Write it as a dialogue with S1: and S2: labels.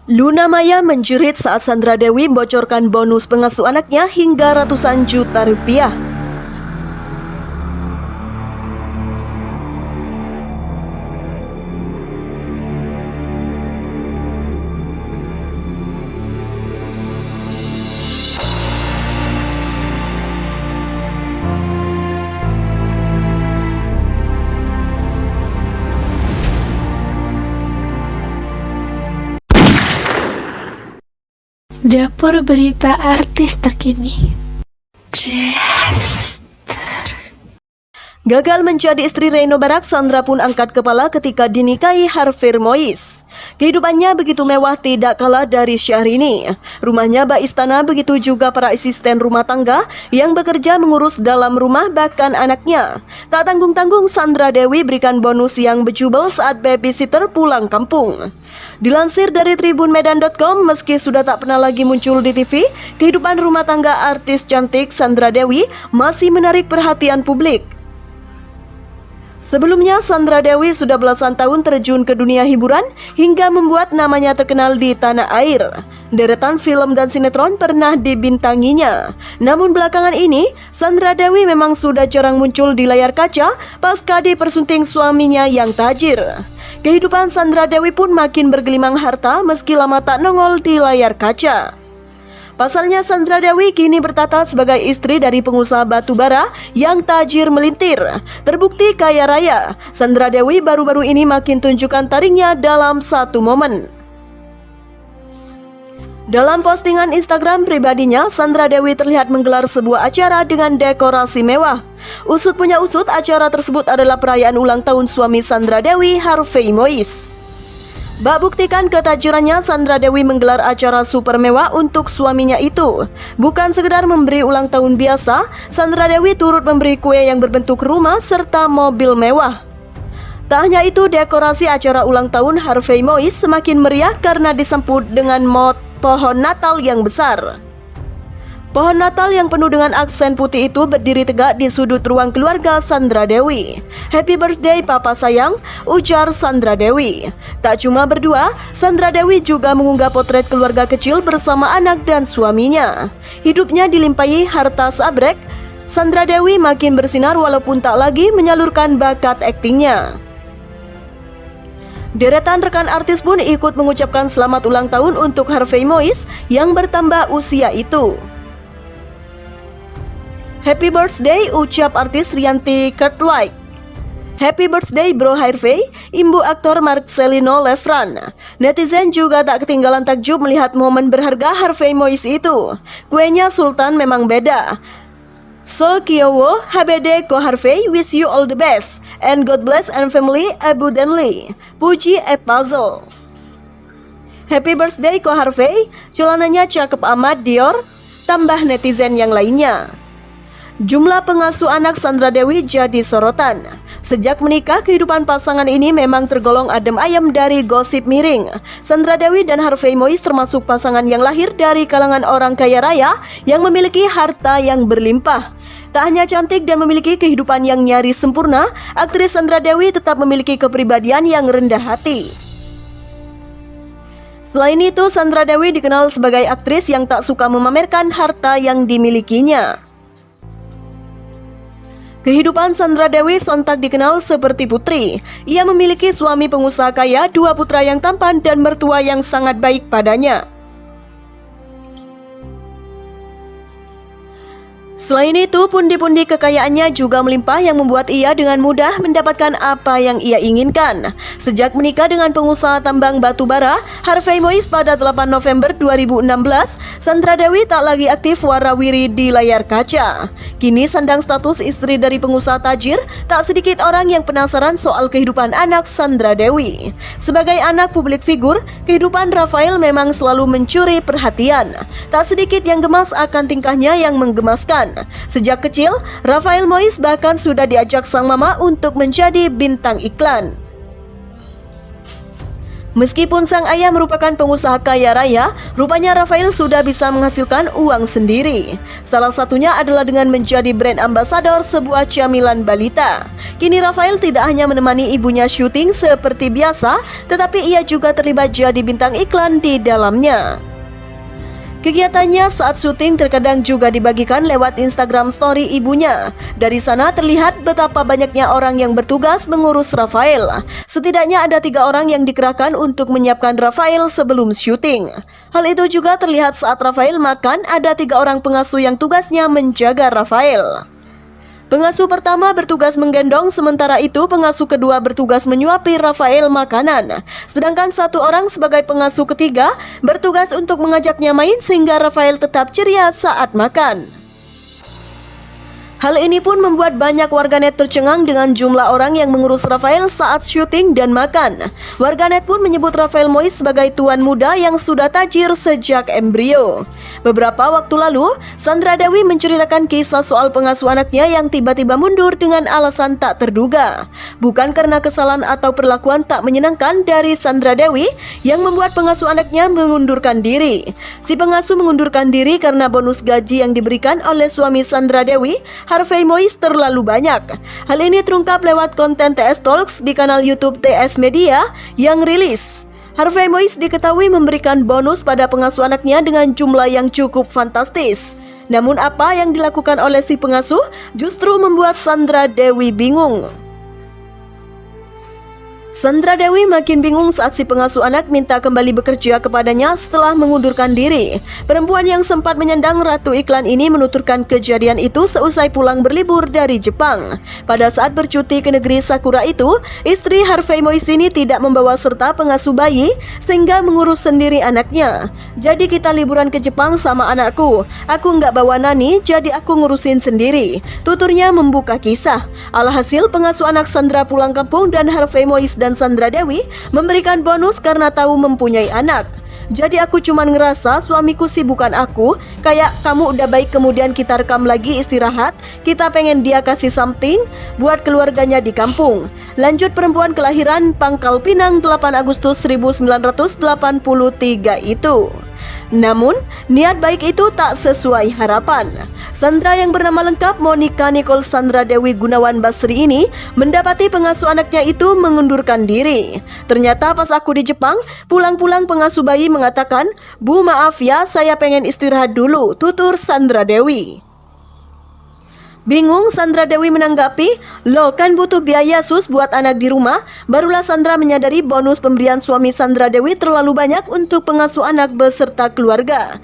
S1: Luna Maya menjerit saat Sandra Dewi membocorkan bonus pengasuh anaknya hingga ratusan juta rupiah.
S2: Dapur berita artis terkini.
S1: Gagal menjadi istri Reno Barak, Sandra pun angkat kepala ketika dinikahi Harvey Mois. Kehidupannya begitu mewah tidak kalah dari Syahrini. Rumahnya bak istana, begitu juga para asisten rumah tangga yang bekerja mengurus dalam rumah bahkan anaknya. Tak tanggung-tanggung Sandra Dewi berikan bonus yang bejubel saat babysitter pulang kampung. Dilansir dari tribunmedan.com, meski sudah tak pernah lagi muncul di TV, kehidupan rumah tangga artis cantik Sandra Dewi masih menarik perhatian publik. Sebelumnya, Sandra Dewi sudah belasan tahun terjun ke dunia hiburan hingga membuat namanya terkenal di tanah air. Deretan film dan sinetron pernah dibintanginya. Namun belakangan ini, Sandra Dewi memang sudah jarang muncul di layar kaca pasca dipersunting suaminya yang tajir. Kehidupan Sandra Dewi pun makin bergelimang harta meski lama tak nongol di layar kaca. Pasalnya, Sandra Dewi kini bertata sebagai istri dari pengusaha batu bara yang tajir melintir. Terbukti kaya raya, Sandra Dewi baru-baru ini makin tunjukkan taringnya dalam satu momen. Dalam postingan Instagram pribadinya, Sandra Dewi terlihat menggelar sebuah acara dengan dekorasi mewah. Usut punya usut, acara tersebut adalah perayaan ulang tahun suami Sandra Dewi, Harvey Mois. Bak buktikan ketajirannya, Sandra Dewi menggelar acara super mewah untuk suaminya itu. Bukan sekedar memberi ulang tahun biasa, Sandra Dewi turut memberi kue yang berbentuk rumah serta mobil mewah. Tak hanya itu, dekorasi acara ulang tahun Harvey Mois semakin meriah karena disambut dengan pohon Natal yang besar. Pohon Natal yang penuh dengan aksen putih itu berdiri tegak di sudut ruang keluarga Sandra Dewi. "Happy birthday Papa sayang," ujar Sandra Dewi. Tak cuma berdua, Sandra Dewi juga mengunggah potret keluarga kecil bersama anak dan suaminya. Hidupnya dilimpahi harta seabrek, Sandra Dewi makin bersinar walaupun tak lagi menyalurkan bakat aktingnya. Deretan rekan artis pun ikut mengucapkan selamat ulang tahun untuk Harvey Mois yang bertambah usia itu. "Happy birthday," ucap artis Rianti Cartwright. "Happy birthday bro Harvey," imbu aktor Marcelino Lefran. Netizen juga tak ketinggalan takjub melihat momen berharga Harvey Mois itu. Kuenya Sultan memang beda. "So Kyowo, HBD Ko Harvey, wish you all the best, and God bless and family abundantly," puji Ed Puzzle. "Happy birthday Ko Harvey, celananya cakep amat Dior," tambah netizen yang lainnya. Jumlah pengasuh anak Sandra Dewi jadi sorotan. Sejak menikah, kehidupan pasangan ini memang tergolong adem ayem dari gosip miring. Sandra Dewi dan Harvey Mois termasuk pasangan yang lahir dari kalangan orang kaya raya yang memiliki harta yang berlimpah. Tak hanya cantik dan memiliki kehidupan yang nyaris sempurna, aktris Sandra Dewi tetap memiliki kepribadian yang rendah hati. Selain itu, Sandra Dewi dikenal sebagai aktris yang tak suka memamerkan harta yang dimilikinya. Kehidupan Sandra Dewi sontak dikenal seperti putri. Ia memiliki suami pengusaha kaya, 2 putra yang tampan, dan mertua yang sangat baik padanya. Selain itu, pundi-pundi kekayaannya juga melimpah yang membuat ia dengan mudah mendapatkan apa yang ia inginkan. Sejak menikah dengan pengusaha tambang batu bara, Harvey Mois pada 8 November 2016, Sandra Dewi tak lagi aktif warawiri di layar kaca. Kini sandang status istri dari pengusaha tajir, tak sedikit orang yang penasaran soal kehidupan anak Sandra Dewi. Sebagai anak publik figur, kehidupan Rafael memang selalu mencuri perhatian. Tak sedikit yang gemas akan tingkahnya yang menggemaskan. Sejak kecil, Rafael Mois bahkan sudah diajak sang mama untuk menjadi bintang iklan. Meskipun sang ayah merupakan pengusaha kaya raya, rupanya Rafael sudah bisa menghasilkan uang sendiri. Salah satunya adalah dengan menjadi brand ambassador sebuah camilan balita. Kini Rafael tidak hanya menemani ibunya syuting seperti biasa, tetapi ia juga terlibat jadi bintang iklan di dalamnya. Kegiatannya saat syuting terkadang juga dibagikan lewat Instagram story ibunya. Dari sana terlihat betapa banyaknya orang yang bertugas mengurus Rafael. Setidaknya ada 3 orang yang dikerahkan untuk menyiapkan Rafael sebelum syuting. Hal itu juga terlihat saat Rafael makan, ada 3 orang pengasuh yang tugasnya menjaga Rafael. Pengasuh pertama bertugas menggendong, sementara itu pengasuh kedua bertugas menyuapi Rafael makanan. Sedangkan 1 orang sebagai pengasuh ketiga bertugas untuk mengajaknya main sehingga Rafael tetap ceria saat makan. Hal ini pun membuat banyak warganet tercengang dengan jumlah orang yang mengurus Rafael saat syuting dan makan. Warganet pun menyebut Rafael Mois sebagai tuan muda yang sudah tajir sejak embrio. Beberapa waktu lalu, Sandra Dewi menceritakan kisah soal pengasuh anaknya yang tiba-tiba mundur dengan alasan tak terduga. Bukan karena kesalahan atau perlakuan tak menyenangkan dari Sandra Dewi yang membuat pengasuh anaknya mengundurkan diri. Si pengasuh mengundurkan diri karena bonus gaji yang diberikan oleh suami Sandra Dewi, Harvey Mois, terlalu banyak. Hal ini terungkap lewat konten TS Talks di kanal YouTube TS Media yang rilis. Harvey Mois diketahui memberikan bonus pada pengasuh anaknya dengan jumlah yang cukup fantastis. Namun apa yang dilakukan oleh si pengasuh justru membuat Sandra Dewi bingung. Sandra Dewi makin bingung saat si pengasuh anak minta kembali bekerja kepadanya setelah mengundurkan diri. Perempuan yang sempat menyandang ratu iklan ini menuturkan kejadian itu seusai pulang berlibur dari Jepang. Pada saat bercuti ke negeri Sakura itu, istri Harvey Mois ini tidak membawa serta pengasuh bayi sehingga mengurus sendiri anaknya. Jadi kita liburan ke Jepang sama anakku. Aku nggak bawa nani, jadi aku ngurusin sendiri. Tuturnya membuka kisah. Alhasil pengasuh anak Sandra pulang kampung dan Harvey Mois dan Sandra Dewi memberikan bonus karena tahu mempunyai anak. Jadi aku cuman ngerasa suamiku sih bukan aku, kayak kamu udah baik kemudian kita rekam lagi istirahat, kita pengen dia kasih something buat keluarganya di kampung. Lanjut perempuan kelahiran Pangkal Pinang 8 Agustus 1983 itu. Namun, niat baik itu tak sesuai harapan. Sandra yang bernama lengkap Monica Nicole Sandra Dewi Gunawan Basri ini mendapati pengasuh anaknya itu mengundurkan diri. Ternyata pas aku di Jepang, pulang-pulang pengasuh bayi mengatakan, "Bu, maaf ya, saya pengen istirahat dulu," tutur Sandra Dewi. Bingung, Sandra Dewi menanggapi, "Loh kan butuh biaya sus buat anak di rumah." Barulah Sandra menyadari bonus pemberian suami Sandra Dewi terlalu banyak untuk pengasuh anak beserta keluarga.